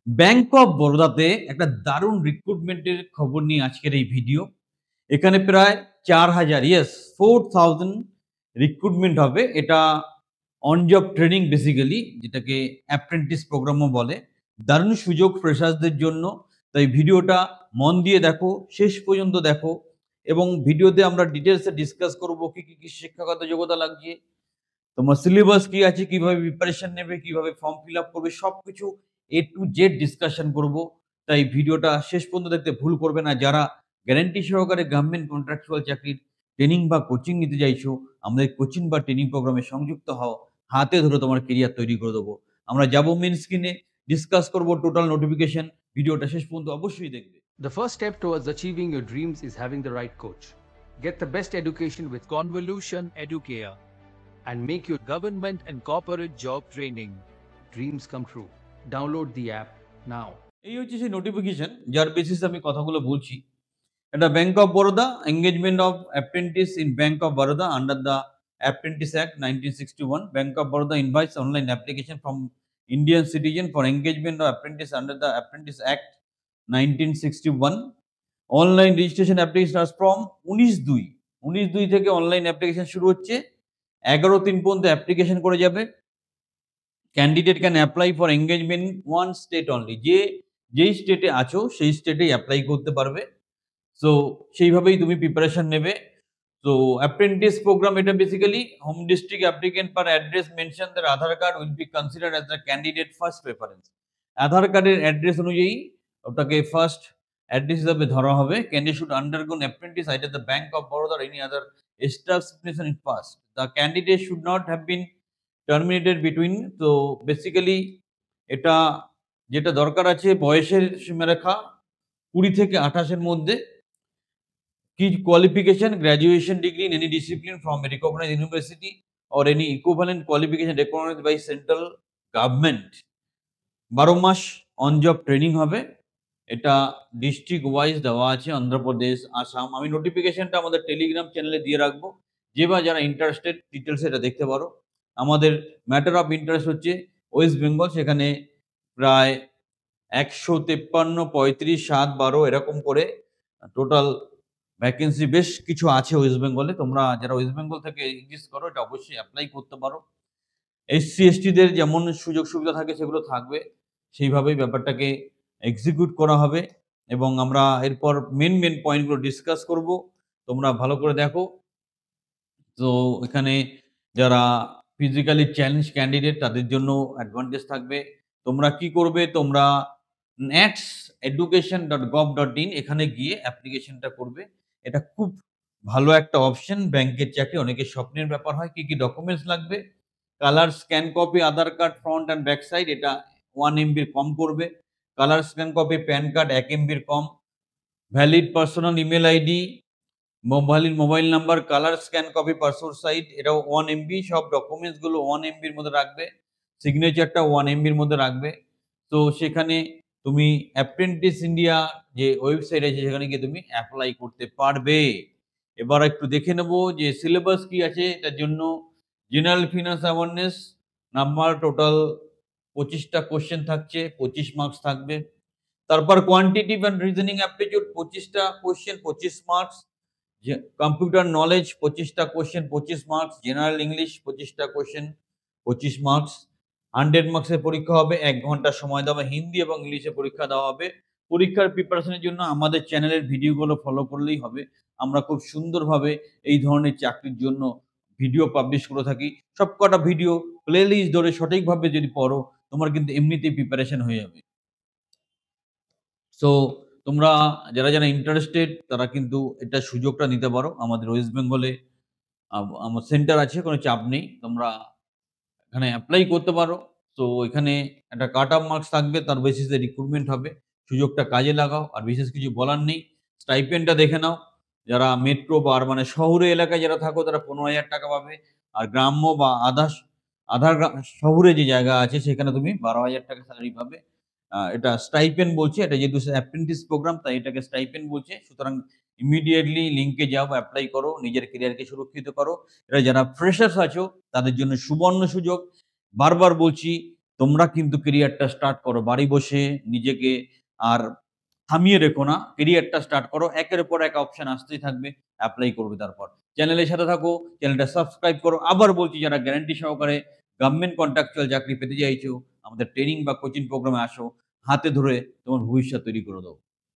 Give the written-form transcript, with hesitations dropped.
Bank of বরোদাতে একটা দারুণ রিক্রুটমেন্টের খবর নিয়ে আজকের এই ভিডিও। এখানে প্রায় ৪,০০০ 4,000 রিক্রুটমেন্ট হবে। এটা অন জব ট্রেনিং বেসিক্যালি, যেটাকে অ্যাপ্রেন্টিস প্রোগ্রামও বলে। দারুণ সুযোগ ফ্রেশার্সদের জন্য। তাই ভিডিওটা মন দিয়ে দেখো, শেষ পর্যন্ত দেখো এবং ভিডিওতে আমরা ডিটেইলসে ডিসকাস করব কি শিক্ষাগত যোগ্যতা লাগছে, তোমার সিলেবাস কি আছে, কিভাবে প্রিপারেশন নেবে, কিভাবে ফর্ম ফিল আপ করবে, সবকিছু এ টু জেড ডিসকাশন করব। তাই ভিডিওটা শেষ পর্যন্ত দেখতে ভুল করবে না। যারা গ্যারান্টি সহকারে গভর্নমেন্ট কন্ট্রাকচুয়াল চাকরির ট্রেনিং বা কোচিং নিতে চাইছো, আমাদের কোচিং বা ট্রেনিং প্রোগ্রামে সংযুক্ত হও। হাতে ধরে তোমার কেরিয়ার তৈরি করে দেবো। আমরা যাবো মেন স্ক্রিনে, ডিসকাস করব টোটাল নোটিফিকেশন। ভিডিওটা শেষ পর্যন্ত অবশ্যই দেখবে। The first step towards achieving your dreams is having the right coach. Get the best education with Convolution Educare. and make your government and corporate job training dreams come true. Download the app now. এই হচ্ছে সেই notification যার বেসিসে আমি কথাগুলো বলছি। এটা bank of Baroda, engagement of apprentice in bank of Baroda under the apprentice act 1961। Bank of Baroda invites online application from Indian citizen for engagement of apprentice under the apprentice act 1961। Online registration application from 19/2। 19/2 থেকে online application শুরু হচ্ছে। 11/3 পর্যন্ত application করে যাবে। Candidate can apply for engagement one state only. যেই স্টেটে আছো সেই স্টেটেই অ্যাপ্লাই করতে পারবে। সো সেইভাবেই তুমি প্রিপারেশন নেবে। তো অ্যাপ্রেন্টিস প্রোগ্রাম, এটা basically home district applicant per address mention there Aadhaar card will be considered as the candidate first preference. Aadhaar কার্ডের অ্যাড্রেস অনুযায়ী ওটাকে ফার্স্ট অ্যাড্রেস হিসাবে ধরা হবে। Candidate should undergone apprentice either the bank of Baroda or any other establishment in past. The candidate should not have been terminated between। তো basically এটা যেটা দরকার আছে, বয়সের সীমারেখা 20 থেকে 28 এর মধ্যে। কি qualification, graduation degree in any discipline from a recognized university or any equivalent qualification recognized by central government। 12 মাস অন জব ট্রেনিং হবে। এটা ডিস্ট্রিক্ট ওয়াইজ দেওয়া আছে, অন্ধ্রপ্রদেশ, আসাম। আমি নোটিফিকেশনটা আমাদের টেলিগ্রাম চ্যানেলে দিয়ে রাখবো। যে বা যারা ইন্টারেস্টেড ডিটেলস এটা দেখতে পারো। আমাদের ম্যাটার অফ ইন্টারেস্ট হচ্ছে ওয়েস্ট বেঙ্গল। সেখানে প্রায় 153, 35, 7, 12 এরকম করে টোটাল ভ্যাকেন্সি বেশ কিছু আছে ওয়েস্ট বেঙ্গলে। তোমরা যারা ওয়েস্ট বেঙ্গল থেকে এক্সিস্ট করো, এটা অবশ্যই অ্যাপ্লাই করতে পারো। এসসি এসটিদের যেমন সুযোগ সুবিধা থাকে সেগুলো থাকবে, সেইভাবেই ব্যাপারটাকে এক্সিকিউট করা হবে। এবং আমরা এরপর মেন পয়েন্টগুলো ডিসকাস করব। তোমরা ভালো করে দেখো। তো এখানে যারা ফিজিক্যালি চ্যালেঞ্জ ক্যান্ডিডেট তাদের জন্য অ্যাডভান্টেজ থাকবে। তোমরা কি করবে, তোমরা nats.education.gov.in এখানে গিয়ে অ্যাপ্লিকেশনটা করবে। এটা খুব ভালো একটা অপশন। ব্যাংকের চাকরি অনেকের স্বপ্নের ব্যাপার হয়। কি ডকুমেন্টস লাগবে? Colour scan copy Aadhaar card front and back side, এটা 1 MB কম করবে। Colour scan copy PAN card 1 MB কম। Valid personal email ID, mobile number, colour scan copy passport size, এটাও 1 MB। সব ডকুমেন্টস গুলো 1 MB এর মধ্যে রাখবে। সিগনেচারটা 1 MB এর মধ্যে রাখবে। তো সেখানে তুমি অ্যাপ্রেন্টিস ইন্ডিয়া যে ওয়েবসাইট আছে সেখানে গিয়ে তুমি অ্যাপ্লাই করতে পারবে। এবার একটু দেখে নেব যে সিলেবাস কি আছে। এটার জন্য general finance awareness number total 25টা কোশ্চেন থাকছে, 25 মার্কস থাকবে। তারপর কোয়ান্টিটিভ অ্যান্ড রিজনিং অ্যাপটিটিউড 25টা কোশ্চেন, 25 মার্কস। কম্পিউটার নলেজ 25টা কোশ্চেন, 25 মার্কস। জেনারেল ইংলিশ 25টা কোশ্চেন, 25 মার্কস। 100 মার্কসের পরীক্ষা হবে, 1 ঘন্টা সময় দেওয়া হবে। হিন্দি এবং ইংলিশে পরীক্ষা দেওয়া হবে। পরীক্ষার প্রিপারেশনের জন্য আমাদের চ্যানেলের ভিডিওগুলো ফলো করলেই হবে। আমরা খুব সুন্দরভাবে এই ধরনের চাকরির জন্য ভিডিও পাবলিশ করে থাকি। সবকটা ভিডিও প্লেলিস্ট ধরে সঠিকভাবে যদি পড়ো, তোমার কিন্তু এমনিতেই প্রিপারেশন হয়ে যাবে। সো তোমরা যারা ইন্টারেস্টেড তারা কিন্তু এটা সুযোগটা নিতে পারো। আমাদের ওয়েস্ট বেঙ্গলে আমার সেন্টার আছে, কোনো চাপ নেই। তোমরা এখানে অ্যাপ্লাই করতে পারো। তো এখানে একটা কাট অফ মার্কস থাকবে, তার বেসিসে রিক্রুটমেন্ট হবে। সুযোগটা কাজে লাগাও। আর বিশেষ কিছু বলার নেই। স্টাইপেন্ডটা দেখে নাও। যারা মেট্রো বা মানে শহুরে এলাকায় যারা থাকো তারা 15,000 টাকা পাবে। আর গ্রাম্য বা শহুরে যে জায়গা আছে সেখানে তুমি 12,000 টাকা স্যালারি পাবে। এটা স্টাইপেন্ড বলছে। এটা যেহেতু অ্যাপ্রেন্টিস প্রোগ্রাম তাই এটাকে স্টাইপেন্ড বলছে। সুতরাং ইমিডিয়েটলি লিঙ্কে যাও, অ্যাপ্লাই করো, নিজের ক্যারিয়ারকে সুরক্ষিত করো। এরা যারা ফ্রেশার্স আছো তাদের জন্য সুবর্ণ সুযোগ। বারবার বলছি, তোমরা কিন্তু কেরিয়ারটা স্টার্ট করো, বাড়ি বসে নিজেকে আর থামিয়ে রেখো না, কেরিয়ারটা স্টার্ট করো, একের পর এক অপশন আসতেই থাকবে, অ্যাপ্লাই করবে। তারপর চ্যানেলের সাথে থাকো, চ্যানেলটা সাবস্ক্রাইব করো। আবার বলছি, যারা গ্যারান্টি সহকারে গভর্নমেন্ট কন্ট্রাকচুয়াল চাকরি পেতে চাইছো, আমাদের ট্রেনিং বা কোচিং প্রোগ্রামে আসো, হাতে ধরে তোমার ভবিষ্যৎ তৈরি করে দেবো।